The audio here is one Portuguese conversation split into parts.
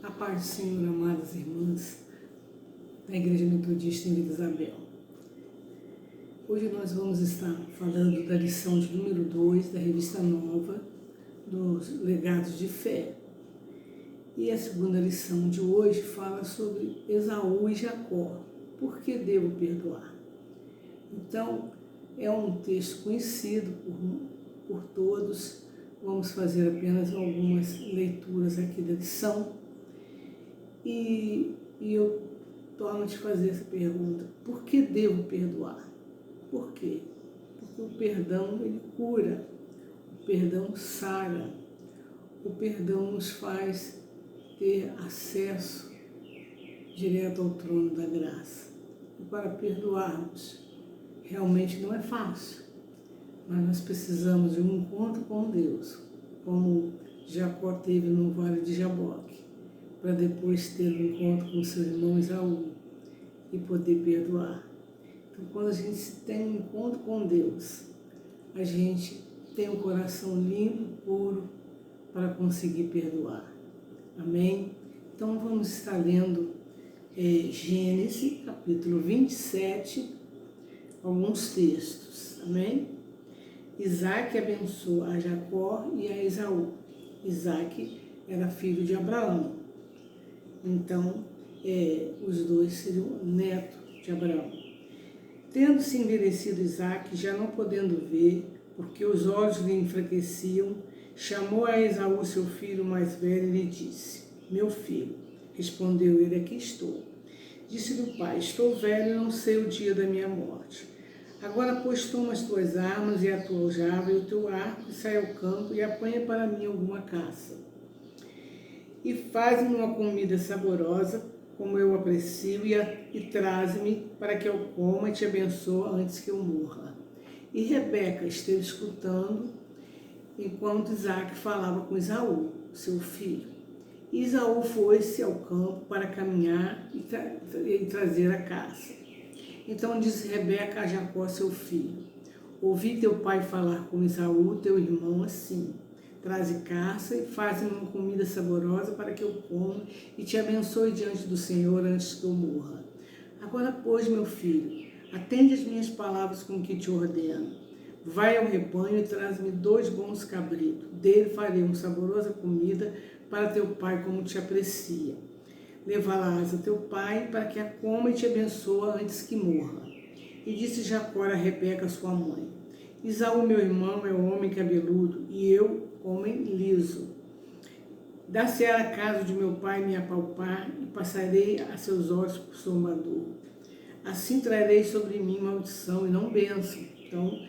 A paz do Senhor, amadas irmãs da Igreja Metodista em Vila Isabel. Hoje nós vamos estar falando da lição de número 2 da Revista Nova dos Legados de Fé. E a segunda lição de hoje fala sobre Esaú e Jacó. Por que devo perdoar? Então, é um texto conhecido por todos. Vamos fazer apenas algumas leituras aqui da lição. E eu torno a te fazer essa pergunta: por que devo perdoar? Por quê? Porque o perdão, ele cura, o perdão sara, o perdão nos faz ter acesso direto ao trono da graça. E para perdoarmos, realmente não é fácil, mas nós precisamos de um encontro com Deus, como Jacó teve no Vale de Jaboque, para depois ter um encontro com seu irmão Esaú e poder perdoar. Então, quando a gente tem um encontro com Deus, a gente tem um coração limpo, puro, para conseguir perdoar. Amém? Então, vamos estar lendo Gênesis, capítulo 27, alguns textos. Amém? Isaac abençoa a Jacó e a Esaú. Isaac era filho de Abraão. Então, os dois seriam netos de Abraão. Tendo-se envelhecido Isaac, já não podendo ver, porque os olhos lhe enfraqueciam, chamou a Esaú, seu filho mais velho, e lhe disse: Meu filho. Respondeu ele: Aqui estou. Disse-lhe o pai: Estou velho e não sei o dia da minha morte. Agora, pois, toma as tuas armas e a tua aljava e o teu arco, e sai ao campo e apanha para mim alguma caça. E faz-me uma comida saborosa, como eu aprecio, e traze-me para que eu coma e te abençoe antes que eu morra. E Rebeca esteve escutando enquanto Isaac falava com Esaú, seu filho. E Esaú foi-se ao campo para caminhar e trazer a caça. Então disse Rebeca a Jacó, seu filho: Ouvi teu pai falar com Esaú, teu irmão, assim: Traze caça e faz-me uma comida saborosa para que eu coma e te abençoe diante do Senhor antes que eu morra. Agora, pois, meu filho, atende as minhas palavras com que te ordeno. Vai ao rebanho e traz-me 2 bons cabritos. Dele farei uma saborosa comida para teu pai, como te aprecia. Levá-la-ás a teu pai para que a coma e te abençoe antes que morra. E disse Jacó a Rebeca, sua mãe: Esaú, meu irmão, é um homem cabeludo, e eu, homem liso. Dar-se-á a casa de meu pai me apalpar, e passarei a seus olhos por somador. Assim trarei sobre mim maldição e não bênção. Então,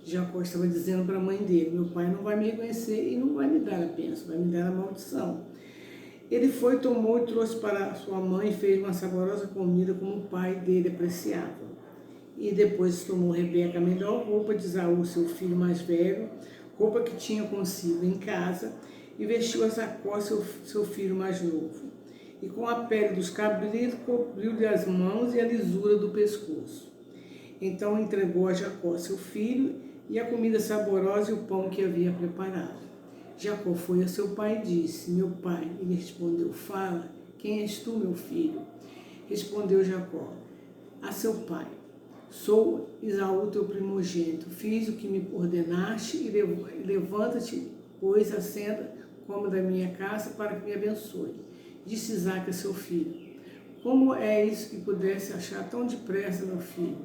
Jacó estava dizendo para a mãe dele: meu pai não vai me reconhecer e não vai me dar a bênção, vai me dar a maldição. Ele foi, tomou e trouxe para sua mãe e fez uma saborosa comida como o pai dele apreciava. E depois tomou Rebeca a melhor roupa de Esaú, seu filho mais velho, roupa que tinha consigo em casa, e vestiu a Jacó, seu filho mais novo. E com a pele dos cabritos cobriu-lhe as mãos e a lisura do pescoço. Então entregou a Jacó, seu filho, e a comida saborosa e o pão que havia preparado. Jacó foi a seu pai e disse: Meu pai. Ele respondeu: Fala, quem és tu, meu filho? Respondeu Jacó a seu pai: Sou Esaú, teu primogênito. Fiz o que me ordenaste e levanta-te, pois, assenta, come da minha casa para que me abençoe. Disse Isaac a seu filho: Como é isso que pudesse achar tão depressa, meu filho?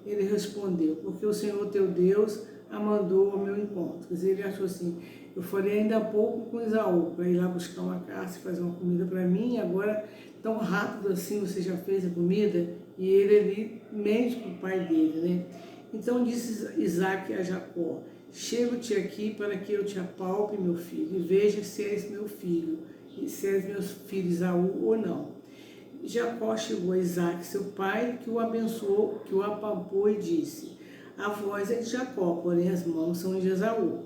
Ele respondeu: Porque o Senhor teu Deus a mandou ao meu encontro. Quer dizer, ele achou assim: eu falei ainda há pouco com Esaú para ir lá buscar uma caça e fazer uma comida para mim, e agora, tão rápido assim, você já fez a comida? E ele ali mente para o pai dele, né? Então disse Isaac a Jacó: Chego-te aqui para que eu te apalpe, meu filho, e veja se és meu filho, e se és meu filho Esaú ou não. Jacó chegou a Isaac, seu pai, que o abençoou, que o apalpou e disse: A voz é de Jacó, porém as mãos são de Esaú.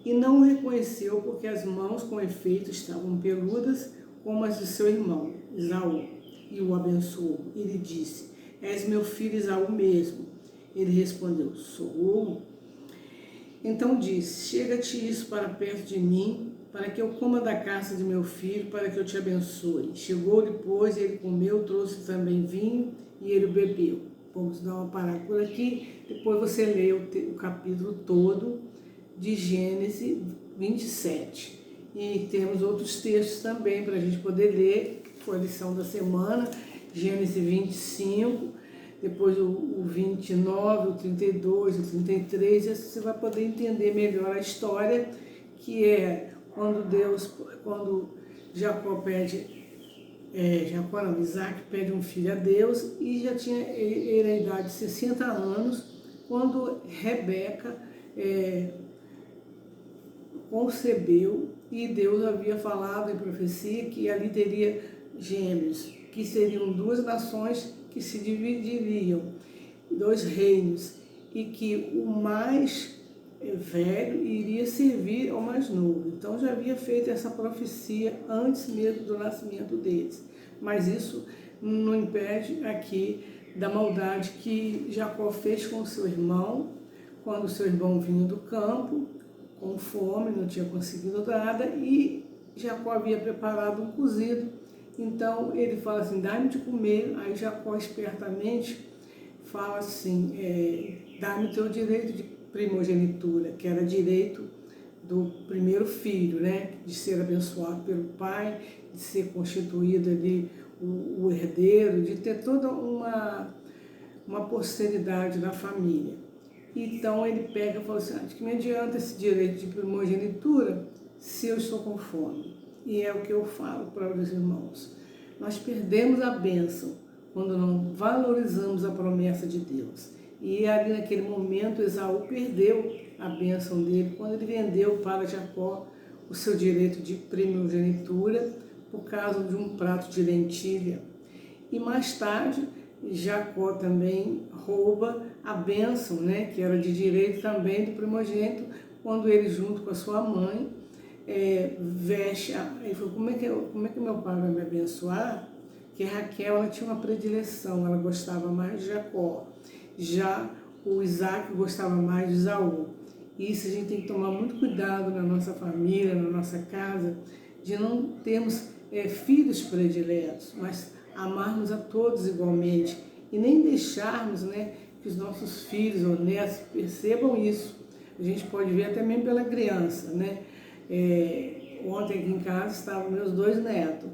E não o reconheceu, porque as mãos, com efeito, estavam peludas, como as de seu irmão, Esaú. E o abençoou. E lhe disse: És meu filho Esaú mesmo. Ele respondeu: Sou. Então disse: Chega-te isso para perto de mim, para que eu coma da caça de meu filho, para que eu te abençoe. Chegou depois, ele comeu, trouxe também vinho e ele bebeu. Vamos dar uma parada por aqui, depois você lê o capítulo todo de Gênesis 27. E temos outros textos também para a gente poder ler, que foi a lição da semana, Gênesis 25, depois o 29, o 32, o 33, e você vai poder entender melhor a história, que é quando Jacó pede, Isaac pede um filho a Deus, e já tinha ele a idade de 60 anos, quando Rebeca concebeu, e Deus havia falado em profecia que ali teria gêmeos, que seriam duas nações que se dividiriam, dois reinos, e que o mais velho iria servir ao mais novo. Então já havia feito essa profecia antes mesmo do nascimento deles. Mas isso não impede aqui da maldade que Jacó fez com o seu irmão, quando o seu irmão vinha do campo, com fome, não tinha conseguido nada, e Jacó havia preparado um cozido. Então ele fala assim, dá-me de comer. Aí Jacó espertamente fala assim, dá-me o teu direito de primogenitura, que era direito do primeiro filho, né? De ser abençoado pelo pai, de ser constituído ali o herdeiro, de ter toda uma posteridade na família. Então ele pega e fala assim, de que me adianta esse direito de primogenitura se eu estou com fome? E é o que eu falo para os irmãos. Nós perdemos a bênção quando não valorizamos a promessa de Deus. E ali naquele momento Esaú perdeu a bênção dele quando ele vendeu para Jacó o seu direito de primogenitura por causa de um prato de lentilha. E mais tarde Jacó também rouba a bênção, né, que era de direito também do primogênito, quando ele junto com a sua mãe veste, ele falou, como é que meu pai vai me abençoar? Que Raquel, ela tinha uma predileção, ela gostava mais de Jacó, já o Isaac gostava mais de Esaú. Isso a gente tem que tomar muito cuidado na nossa família, na nossa casa, de não termos filhos prediletos, mas amarmos a todos igualmente e nem deixarmos, né, que os nossos filhos ou netos percebam isso. A gente pode ver até mesmo pela criança, né? Ontem aqui em casa estavam meus dois netos,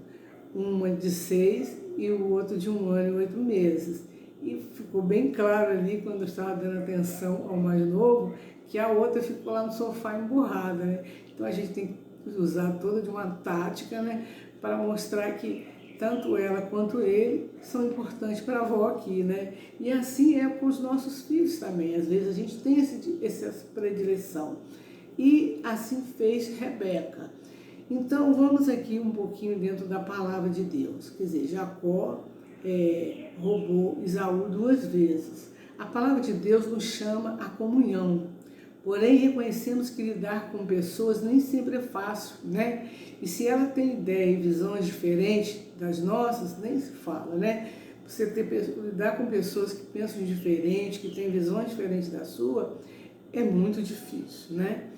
uma de 6 e o outro de 1 ano e 8 meses. E ficou bem claro ali, quando eu estava dando atenção ao mais novo, que a outra ficou lá no sofá emburrada, né? Então a gente tem que usar toda de uma tática, né, para mostrar que tanto ela quanto ele são importantes para a avó aqui, né? E assim é com os nossos filhos também. Às vezes a gente tem essa predileção. E assim fez Rebeca. Então vamos aqui um pouquinho dentro da palavra de Deus. Quer dizer, Jacó roubou Esaú 2 vezes. A palavra de Deus nos chama à comunhão. Porém, reconhecemos que lidar com pessoas nem sempre é fácil, né? E se ela tem ideia e visões diferentes das nossas, nem se fala, né? Você lidar com pessoas que pensam diferente, que têm visões diferentes da sua, é muito difícil, né?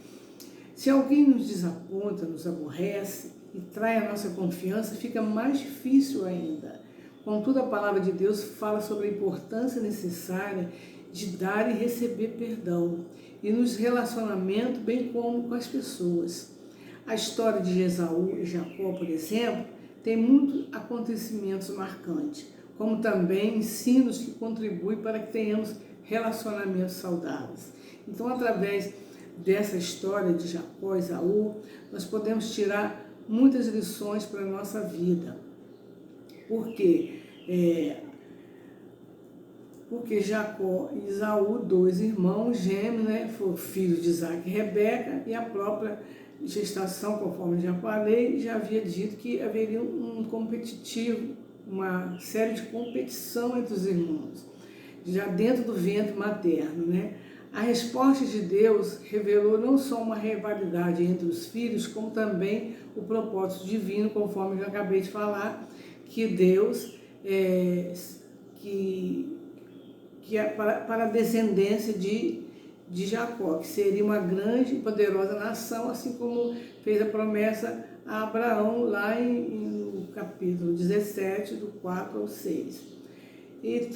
Se alguém nos desaponta, nos aborrece e trai a nossa confiança, fica mais difícil ainda. Contudo, a palavra de Deus fala sobre a importância necessária de dar e receber perdão, e nos relacionamentos, bem como com as pessoas. A história de Esaú e Jacó, por exemplo, tem muitos acontecimentos marcantes, como também ensinos que contribuem para que tenhamos relacionamentos saudáveis. Então, através dessa história de Jacó e Esaú, nós podemos tirar muitas lições para a nossa vida. Porque Jacó e Esaú, 2 irmãos gêmeos, né, foram filhos de Isaac e Rebeca, e a própria gestação, conforme já falei, já havia dito que haveria um competitivo, uma série de competição entre os irmãos, já dentro do ventre materno, né? A resposta de Deus revelou não só uma rivalidade entre os filhos, como também o propósito divino, conforme eu acabei de falar, que Deus que é para a descendência de de Jacó, que seria uma grande e poderosa nação, assim como fez a promessa a Abraão lá no capítulo 17, do 4 ao 6. E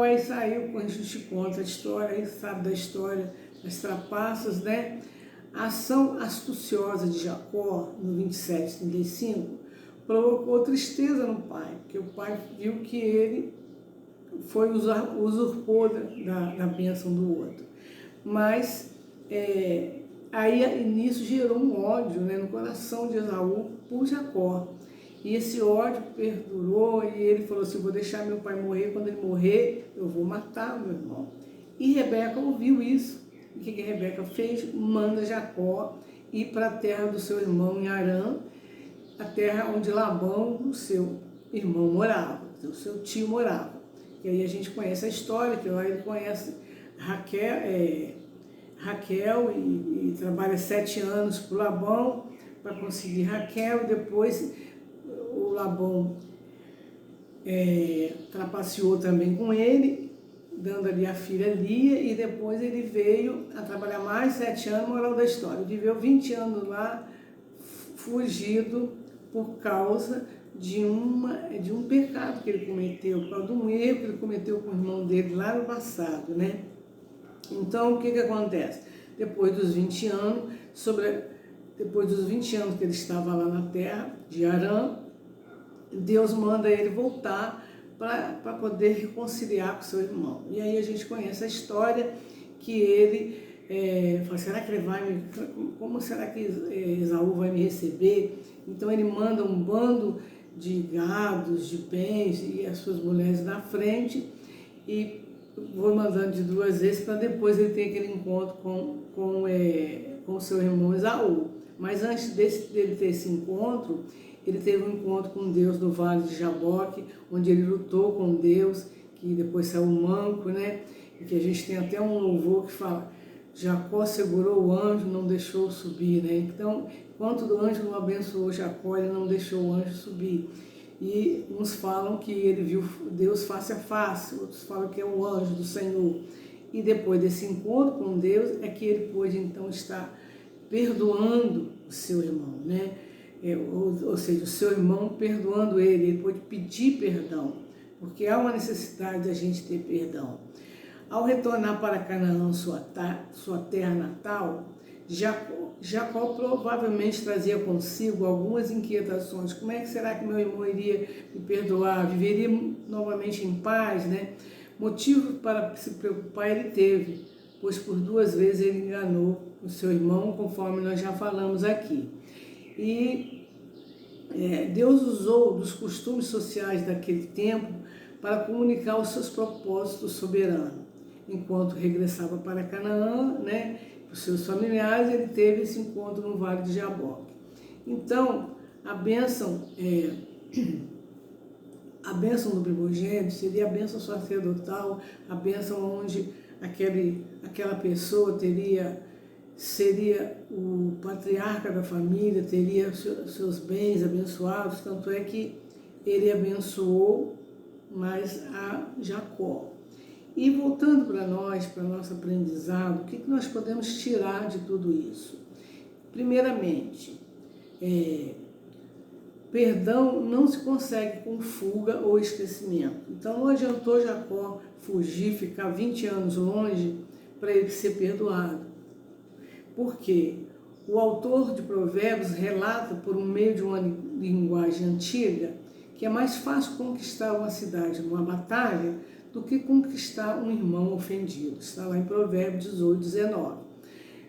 aí saiu, quando a gente conta a história, aí sabe da história, das trapaças, né? A ação astuciosa de Jacó, no 27, 35, provocou tristeza no pai, porque o pai viu que ele usurpou da bênção do outro. Mas aí nisso gerou um ódio, né, no coração de Esaú por Jacó. E esse ódio perdurou e ele falou assim, vou deixar meu pai morrer, quando ele morrer eu vou matar o meu irmão. E Rebeca ouviu isso. O que Rebeca fez? Manda Jacó ir para a terra do seu irmão em Harã, a terra onde Labão, o seu irmão, morava, o seu tio morava. E aí a gente conhece a história, que lá ele conhece Raquel e trabalha 7 anos para o Labão para conseguir Raquel, e depois o Labão trapaceou também com ele, dando ali a filha Lia, e depois ele veio a trabalhar mais 7 anos, moral da história. Viveu 20 anos lá, fugido por causa de um pecado que ele cometeu, por causa de um erro que ele cometeu com o irmão dele lá no passado, né? Então, o que acontece? Depois dos 20 anos que ele estava lá na terra de Harã, Deus manda ele voltar para poder reconciliar com seu irmão. E aí a gente conhece a história que ele fala, será que como será que Esaú vai me receber? Então ele manda um bando de gados, de bens e as suas mulheres na frente, e vou mandando de 2 vezes para depois ele ter aquele encontro com seu irmão Esaú. Mas antes dele ter esse encontro, ele teve um encontro com Deus no Vale de Jaboque, onde ele lutou com Deus, que depois saiu um manco, né? E que a gente tem até um louvor que fala, Jacó segurou o anjo, não deixou subir, né? Então, enquanto o anjo não abençoou Jacó, ele não deixou o anjo subir. E uns falam que ele viu Deus face a face, outros falam que é um anjo do Senhor. E depois desse encontro com Deus, é que ele pôde então estar perdoando o seu irmão, né? Ou seja, o seu irmão perdoando ele pôde pedir perdão, porque há uma necessidade da gente ter perdão. Ao retornar para Canaã, sua terra natal, Jacó provavelmente trazia consigo algumas inquietações. Como é que será que meu irmão iria me perdoar? Viveria novamente em paz, né? Motivo para se preocupar ele teve, pois por 2 vezes ele enganou o seu irmão, conforme nós já falamos aqui. E Deus usou dos costumes sociais daquele tempo para comunicar os seus propósitos soberanos. Enquanto regressava para Canaã, né, os seus familiares, ele teve esse encontro no Vale de Jaboque. Então, a bênção do primogênito seria a bênção sacerdotal, a bênção onde aquela pessoa seria o patriarca da família, teria seus bens abençoados, tanto é que ele abençoou mais a Jacó. E voltando para nós, para nosso aprendizado, o que nós podemos tirar de tudo isso? Primeiramente, perdão não se consegue com fuga ou esquecimento. Então não adiantou Jacó fugir, ficar 20 anos longe para ele ser perdoado. Por quê? O autor de Provérbios relata, por meio de uma linguagem antiga, que é mais fácil conquistar uma cidade numa batalha do que conquistar um irmão ofendido. Está lá em Provérbios 18, 19.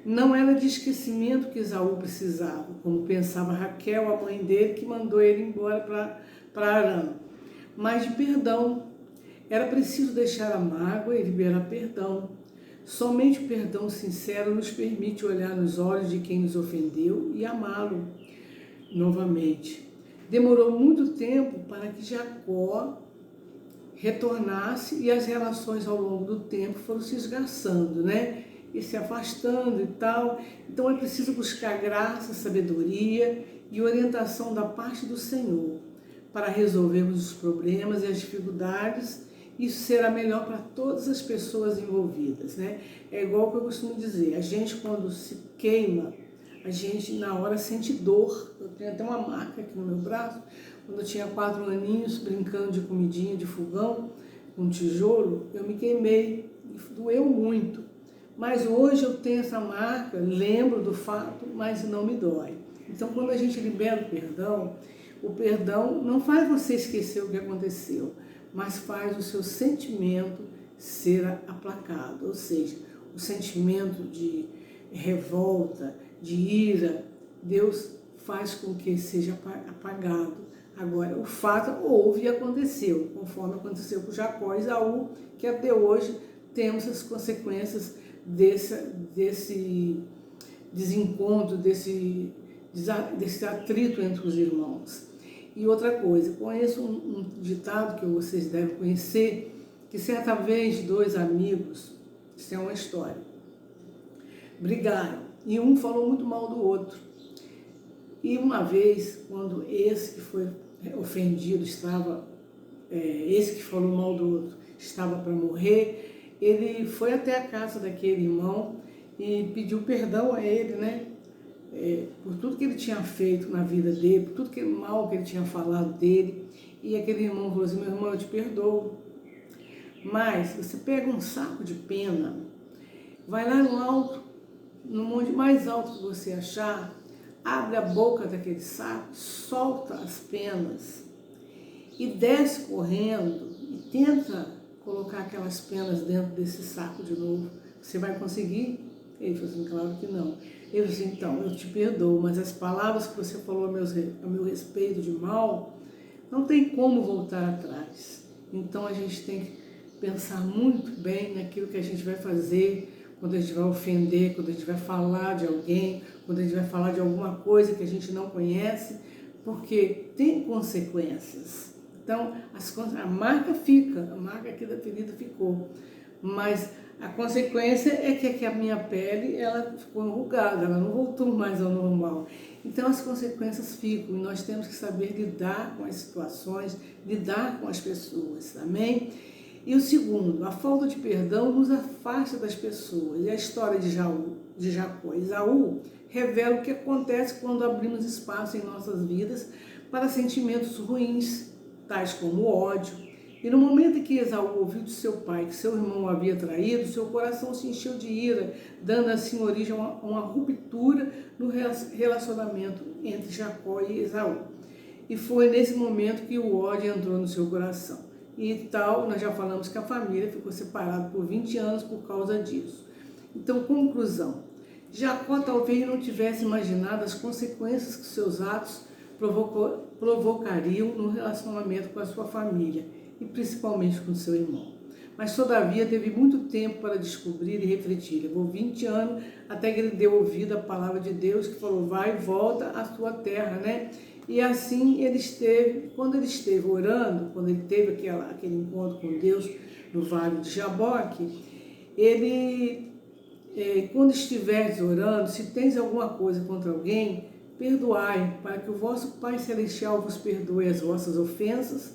Não era de esquecimento que Esaú precisava, como pensava Raquel, a mãe dele, que mandou ele embora para Harã, mas de perdão. Era preciso deixar a mágoa e liberar perdão. Somente o perdão sincero nos permite olhar nos olhos de quem nos ofendeu e amá-lo novamente. Demorou muito tempo para que Jacó retornasse e as relações ao longo do tempo foram se esgarçando, né? E se afastando e tal. Então é preciso buscar graça, sabedoria e orientação da parte do Senhor para resolvermos os problemas e as dificuldades isso será melhor para todas as pessoas envolvidas, né? É igual que eu costumo dizer, a gente quando se queima, a gente na hora sente dor. Eu tenho até uma marca aqui no meu braço, quando eu tinha 4 aninhos brincando de comidinha de fogão, com tijolo, eu me queimei, doeu muito. Mas hoje eu tenho essa marca, lembro do fato, mas não me dói. Então quando a gente libera o perdão não faz você esquecer o que aconteceu, mas faz o seu sentimento ser aplacado, ou seja, o sentimento de revolta, de ira, Deus faz com que seja apagado. Agora, o fato houve e aconteceu, conforme aconteceu com Jacó e Esaú, que até hoje temos as consequências desse desencontro, desse atrito entre os irmãos. E outra coisa, conheço um ditado que vocês devem conhecer, que certa vez 2 amigos, isso é uma história, brigaram e um falou muito mal do outro. E uma vez, quando esse que foi ofendido esse que falou mal do outro estava para morrer, ele foi até a casa daquele irmão e pediu perdão a ele, né? Por tudo que ele tinha feito na vida dele, por tudo que mal que ele tinha falado dele. E aquele irmão falou assim: meu irmão, eu te perdoo, mas você pega um saco de pena, vai lá no alto, no monte mais alto que você achar, abre a boca daquele saco, solta as penas e desce correndo e tenta colocar aquelas penas dentro desse saco de novo. Você vai conseguir? Ele falou assim: claro que não. Ele disse: então, eu te perdoo, mas as palavras que você falou a meu respeito de mal, não tem como voltar atrás. Então a gente tem que pensar muito bem naquilo que a gente vai fazer, quando a gente vai ofender, quando a gente vai falar de alguém, quando a gente vai falar de alguma coisa que a gente não conhece, porque tem consequências. Então, a marca fica, a marca aqui da ferida ficou, mas a consequência é que a minha pele ela ficou enrugada, ela não voltou mais ao normal. Então as consequências ficam e nós temos que saber lidar com as situações, lidar com as pessoas, amém? E o segundo, a falta de perdão nos afasta das pessoas. E a história de Jacó e Esaú revela o que acontece quando abrimos espaço em nossas vidas para sentimentos ruins, tais como ódio. E no momento em que Esaú ouviu de seu pai que seu irmão o havia traído, seu coração se encheu de ira, dando assim origem a uma ruptura no relacionamento entre Jacó e Esaú. E foi nesse momento que o ódio entrou no seu coração. E tal, nós já falamos que a família ficou separada por 20 anos por causa disso. Então, conclusão. Jacó talvez não tivesse imaginado as consequências que seus atos provocariam no relacionamento com a sua família e principalmente com seu irmão. Mas, todavia, teve muito tempo para descobrir e refletir. Levou 20 anos até que ele deu ouvido à palavra de Deus, que falou: vai e volta à sua terra, né? E assim ele esteve, quando ele esteve orando, quando ele teve aquele encontro com Deus no Vale de Jaboque, ele, quando estiveres orando, se tens alguma coisa contra alguém, perdoai, para que o vosso Pai Celestial vos perdoe as vossas ofensas.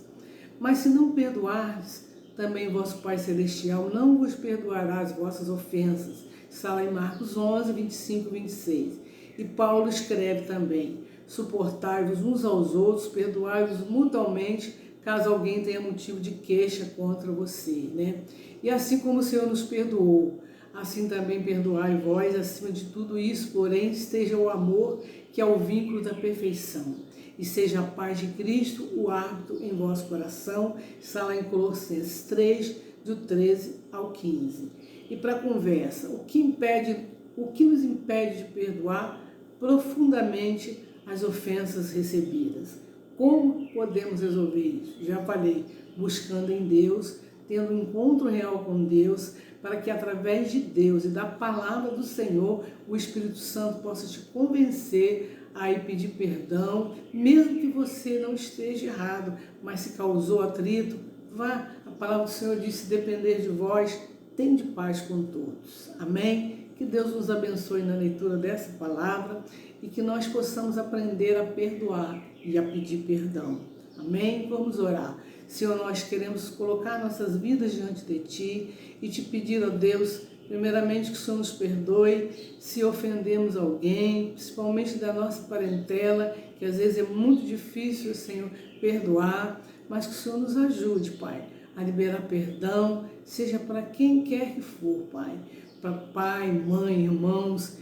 Mas se não perdoardes, também vosso Pai Celestial não vos perdoará as vossas ofensas. Está lá em Marcos 11, 25 e 26. E Paulo escreve também: suportai-vos uns aos outros, perdoai-vos mutuamente, caso alguém tenha motivo de queixa contra você, né? E assim como o Senhor nos perdoou, assim também perdoai vós. Acima de tudo isso, porém, esteja o amor, que é o vínculo da perfeição. E seja a paz de Cristo o árbitro em vosso coração. Está lá em Colossenses 3, do 13 ao 15. E para a conversa, o que nos impede de perdoar profundamente as ofensas recebidas? Como podemos resolver isso? Já falei, buscando em Deus, tendo um encontro real com Deus, para que através de Deus e da palavra do Senhor, o Espírito Santo possa te convencer a ir pedir perdão, mesmo que você não esteja errado, mas se causou atrito, vá. A palavra do Senhor diz: se depender de vós, tende paz com todos. Amém? Que Deus nos abençoe na leitura dessa palavra e que nós possamos aprender a perdoar e a pedir perdão. Amém? Vamos orar. Senhor, nós queremos colocar nossas vidas diante de Ti e te pedir, ó Deus, primeiramente que o Senhor nos perdoe se ofendemos alguém, principalmente da nossa parentela, que às vezes é muito difícil, Senhor, perdoar, mas que o Senhor nos ajude, Pai, a liberar perdão, seja para quem quer que for, Pai, para pai, mãe, irmãos,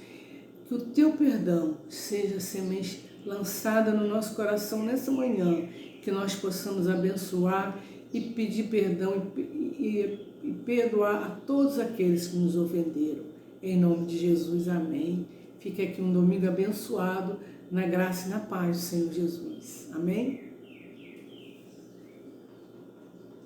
que o Teu perdão seja semente lançada no nosso coração nessa manhã, que nós possamos abençoar e pedir perdão e perdoar a todos aqueles que nos ofenderam. Em nome de Jesus, amém. Fique aqui um domingo abençoado, na graça e na paz do Senhor Jesus. Amém?